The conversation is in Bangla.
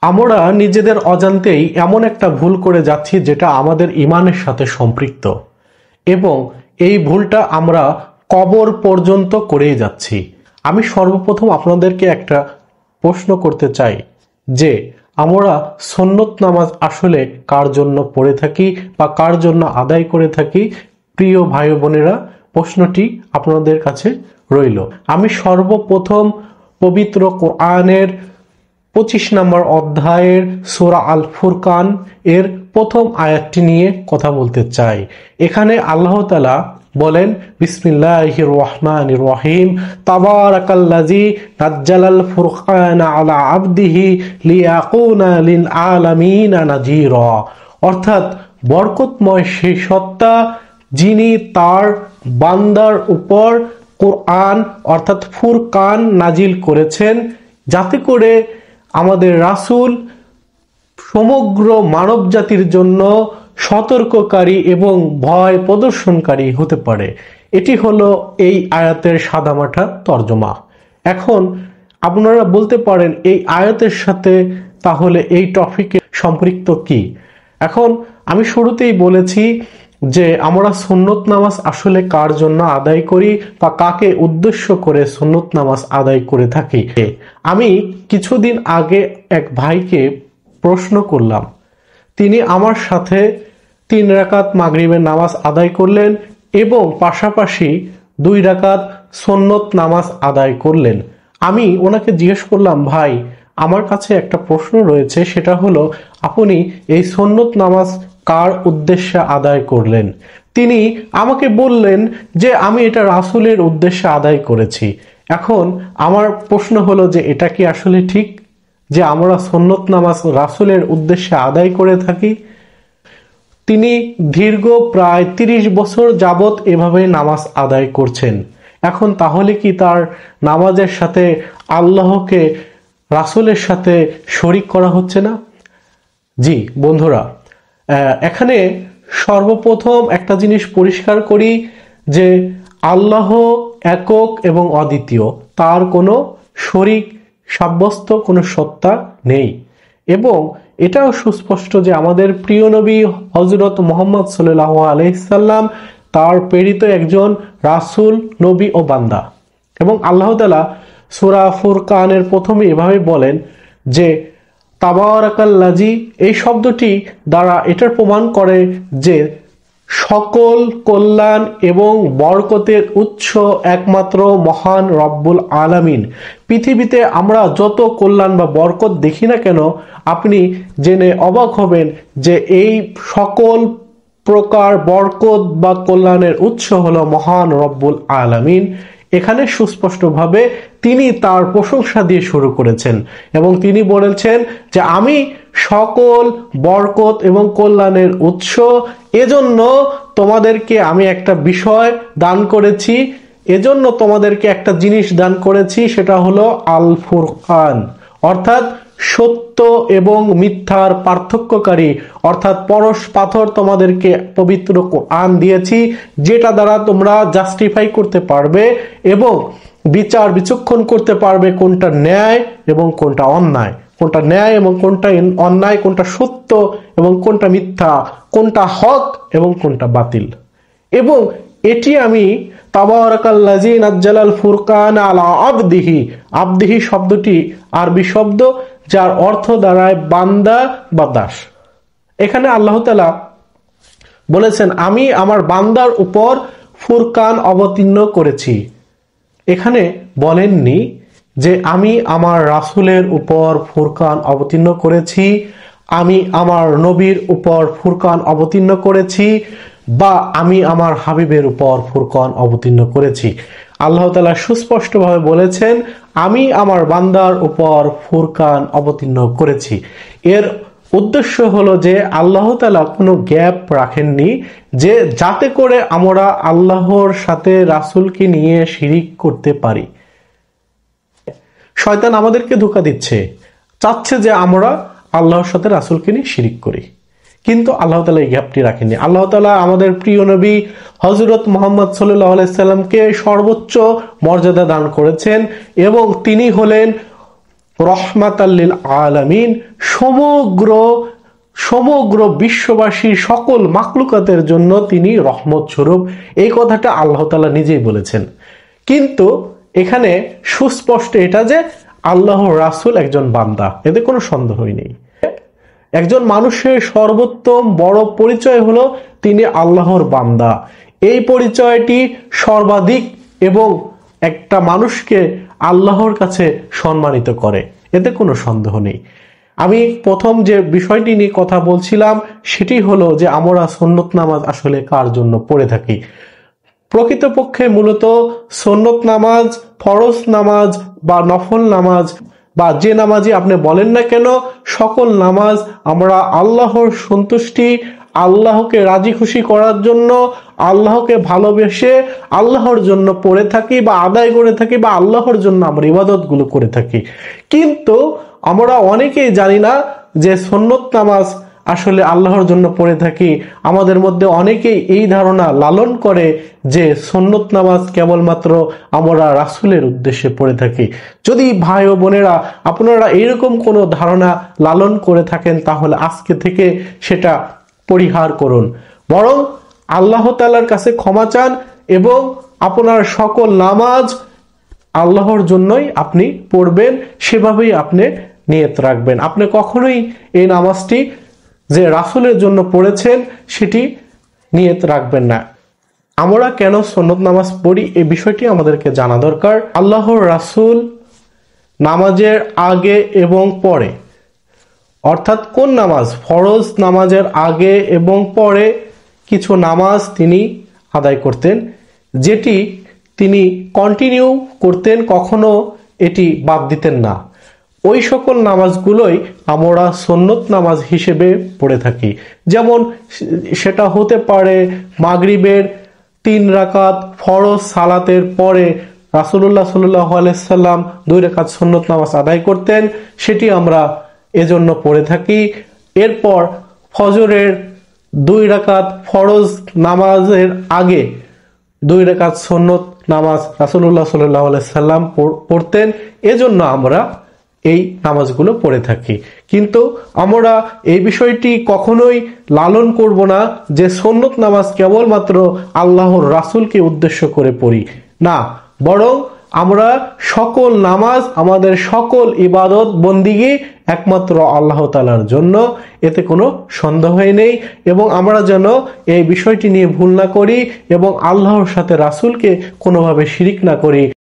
আমরা নিজেদের অজান্তেই এমন একটা ভুল করে যাচ্ছি যেটা আমাদের ঈমানের সাথে সম্পৃক্ত, এবং এই ভুলটা আমরা কবর পর্যন্ত করেই যাচ্ছি। আমি সর্বপ্রথম আপনাদেরকে একটা প্রশ্ন করতে চাই যে আমরা সুন্নত নামাজ আসলে কার জন্য পড়ে থাকি বা কার জন্য আদায় করে থাকি। প্রিয় ভাই বোনেরা, প্রশ্নটি আপনাদের কাছে রইল। আমি সর্বপ্রথম পবিত্র কোরআনের 25 নম্বর অধ্যায়ের সূরা আল ফুরকান এর প্রথম আয়াতটি নিয়ে কথা বলতে চাই। এখানে আল্লাহ তাআলা বলেন, বিসমিল্লাহির রহমানির রহিম, তাবারাকাল্লাযী নাজ্জালাল ফুরকানা আলা আবদিহি লিয়াকুনা লিল আলামিনা নাযীরা। অর্থাৎ বরকতময় সেই সত্তা যিনি তার বান্দার উপর কোরআন অর্থাৎ ফুরকান নাজিল করেছেন, যাতে করে আমাদের রাসূল সমগ্র মানব জাতির জন্য সতর্ককারী এবং ভয় প্রদর্শনকারী হতে পারে। এটি হলো এই আয়াতের সাদামাটা তর্জমা। এখন আপনারা বলতে পারেন এই আয়াতের সাথে তাহলে এই টপিকের সম্পৃক্ত কি? এখন আমি শুরুতেই বলেছি যে আমরা সুন্নত নামাজ আসলে কার জন্য আদায় করি বা কাকে উদ্দেশ্য করে সুন্নত নামাজ আদায় করে থাকি। আমি কিছুদিন আগে এক ভাইকে প্রশ্ন করলাম, তিনি আমার সাথে 3 রাকাত মাগরিবের নামাজ আদায় করলেন এবং পাশাপাশি 2 রাকাত সুন্নত নামাজ আদায় করলেন। আমি ওনাকে জিজ্ঞেস করলাম, ভাই আমার কাছে একটা প্রশ্ন রয়েছে, সেটা হলো আপনি এই সুন্নত নামাজ কার উদ্দেশ্যে আদায় করলেন? তিনি আমাকে বললেন যে আমি এটা রাসূলের উদ্দেশ্যে আদায় করেছি। এখন আমার প্রশ্ন হলো যে এটা কি আসলে ঠিক যে আমরা সুন্নত নামাজ রাসূলের উদ্দেশ্যে আদায় করে থাকি? তিনি দীর্ঘ প্রায় 30 বছর যাবত এভাবে নামাজ আদায় করছেন। এখন তাহলে কি তার নামাজের সাথে আল্লাহকে রাসূলের সাথে শরীক করা হচ্ছে না? জি বন্ধুরা, এখানে সর্বপ্রথম একটা জিনিস পরিষ্কার করি যে আল্লাহ একক এবং অদ্বিতীয়, তার কোনো শরীক সাব্যস্ত কোনো সত্তা নেই। এবং এটাও সুস্পষ্ট যে আমাদের প্রিয় নবী হযরত মুহাম্মদ সাল্লাল্লাহু আলাইহি সাল্লাম তার প্রেরিত একজন রাসূল, নবী ও বান্দা। এবং আল্লাহ তাআলা সূরা ফুরকানের প্রথমে এভাবে বলেন যে তাবারাকাল্লাযী, এই শব্দটি দ্বারা এটার প্রমাণ করে যে সকল কল্যাণ এবং বরকতের উৎস একমাত্র মহান রব্বুল আলামিন। পৃথিবীতে আমরা যত কল্যাণ বা বরকত দেখি না কেন, আপনি জেনে অবাক হবেন যে এই সকল প্রকার বরকত বা কল্যাণের উৎস হলো মহান রব্বুল আলামিন। এখানে সুস্পষ্টভাবে তিনি তার প্রশংসা দিয়ে শুরু করেছেন এবং তিনি বলেছেন যে আমি সকল বরকত এবং কল্যাণের উৎস, এজন্য তোমাদেরকে আমি একটা বিষয় দান করেছি, এজন্য তোমাদেরকে একটা জিনিস দান করেছি, সেটা হলো আল ফুরকান, অর্থাৎ সত্য এবং মিথ্যার পার্থক্যকারী, অর্থাৎ পরশ পাথর তোমাদেরকে পবিত্র কোরআন দিয়েছি, যেটা দ্বারা তোমরা জাস্টিফাই করতে পারবে এবং বিচার বিচক্ষণ করতে পারবে কোনটা ন্যায় এবং কোনটা অন্যায়, কোনটা ন্যায় এবং কোনটা অন্যায়, কোনটা সত্য এবং কোনটা মিথ্যা, কোনটা হক এবং কোনটা বাতিল। এবং এটি আমি তাবারাকাল্লাযী নাজ্জালাল ফুরকান আলা আবদিহি, আবদিহি শব্দটি আরবি শব্দ যার অর্থ দাঁড়ায় বান্দা বা দাস। এখানে আল্লাহ তাআলা বলেছেন আমি আমার বান্দার উপর ফুরকান অবতীর্ণ করেছি। এখানে বলেননি যে আমি আমার রাসূলের উপর ফুরকান অবতীর্ণ করেছি, আমি আমার নবীর উপর ফুরকান অবতীর্ণ করেছি, বা আমি আমার হাবিবের উপর ফুরকান অবতীর্ণ করেছি। আল্লাহ তাআলা সুস্পষ্টভাবে বলেছেন আমি আমার বান্দার উপর ফুরকান অবতীর্ণ করেছি। এর উদ্দেশ্য হলো যে আল্লাহ তাআলা কোনো গ্যাপ রাখেননি যে যাতে করে আমরা আল্লাহর সাথে রাসূলকে নিয়ে শিরিক করতে পারি। শয়তান আমাদেরকে ধোঁকা দিচ্ছে, চাচ্ছে যে আমরা আল্লাহর সাথে রাসূলকে নিয়ে শিরিক করি, কিন্তু আল্লাহ তাআলা এই গ্যাপটি রাখেননি। আল্লাহ তাআলা আমাদের প্রিয় নবী হযরত মুহাম্মদ সাল্লাল্লাহু আলাইহি সাল্লামকে সর্বোচ্চ মর্যাদা দান করেছেন এবং তিনি হলেন রহমাতাল লিল আলামিন, সমগ্র সমগ্র বিশ্ববাসীর সকল মাখলুকাতের জন্য তিনি রহমত স্বরূপ। এই কথাটা আল্লাহ তাআলা নিজেই বলেছেন। কিন্তু এখানে সুস্পষ্ট এটা যে আল্লাহর রাসূল একজন বান্দা, এতে কোনো সন্দেহই নেই। একজন মানুষের সর্বোত্তম বড় পরিচয় হলো তিনি আল্লাহর বান্দা। এই পরিচয়টি সর্বাধিক এবং একটা মানুষকে আল্লাহর কাছে সম্মানিত করে, এতে কোনো সন্দেহ নেই। আমি প্রথম যে বিষয়টি নিয়ে কথা বলছিলাম সেটি হলো যে আমরা সুন্নত নামাজ আসলে কার জন্য পড়ে থাকি। প্রকৃতপক্ষে মূলত সুন্নত নামাজ, ফরজ নামাজ বা নফল নামাজ বা যে নামাজই আপনি বলেন না কেন, সকল নামাজ আমরা আল্লাহর সন্তুষ্টি, আল্লাহকে রাজি খুশি করার জন্য, আল্লাহকে ভালোবেসে আল্লাহর জন্য পড়ে থাকি বা আদায় করে থাকি বা আল্লাহর জন্য আমরা ইবাদতগুলো করে থাকি। কিন্তু আমরা অনেকেই জানি না যে সুন্নত নামাজ আসলে আল্লাহর জন্য পড়ে থাকি। আমাদের মধ্যে অনেকেই এই ধারণা লালন করে যে সুন্নত নামাজ কেবলমাত্র আমরা রাসূলের উদ্দেশ্যে পড়ে থাকি। যদি ভাই ও বোনেরা আপনারা এরকম কোনো ধারণা লালন করে থাকেন তাহলে আজকে থেকে সেটা পরিহার করুন, বরং আল্লাহ তাআলার কাছে ক্ষমা চান এবং আপনার সকল নামাজ আল্লাহর জন্যই আপনি পড়বেন, সেভাবেই আপনি নিয়ত রাখবেন। আপনি কখনোই এই নামাজটি যে রাসূলের জন্য পড়েছেন সেটি নিয়ত রাখবেন না। আমরা কেন সুন্নত নামাজ পড়ি এই বিষয়টি আমাদেরকে জানা দরকার। আল্লাহর রাসূল নামাজের আগে এবং পরে, অর্থাৎ কোন নামাজ, ফরজ নামাজের আগে এবং পরে কিছু নামাজ তিনি আদায় করতেন, যেটি তিনি কন্টিনিউ করতেন, কখনো এটি বাদ দিতেন না। ওই সকল নামাজগুলোই আমরা সুন্নত নামাজ হিসেবে পড়ে থাকি। যেমন সেটা হতে পারে মাগরিবের 3 রাকাত ফরজ সালাতের পরে রাসূলুল্লাহ সাল্লাল্লাহু আলাইহি সাল্লাম 2 রাকাত সুন্নত নামাজ আদায় করতেন, সেটি আমরা এজন্য পড়ে থাকি। এরপর ফজরের 2 রাকাত ফরজ নামাজের আগে 2 রাকাত সুন্নত নামাজ রাসূলুল্লাহ সাল্লাল্লাহু আলাইহি সাল্লাম পড়তেন, এজন্য আমরা এই নামাজগুলো পড়ে থাকি। কিন্তু আমরা এই বিষয়টি কখনোই লালন করব না যে সুন্নত নামাজ কেবলমাত্র আল্লাহর রাসূলকে উদ্দেশ্য করে পড়ি, না, বরং আমরা সকল নামাজ, আমাদের সকল ইবাদত বন্দিগি একমাত্র আল্লাহ তাআলার জন্য, এতে কোনো সন্দেহই নেই। এবং আমরা যেন এই বিষয়টি নিয়ে ভুল না করি এবং আল্লাহর সাথে রাসূলকে কোনোভাবে শিরিক না করি।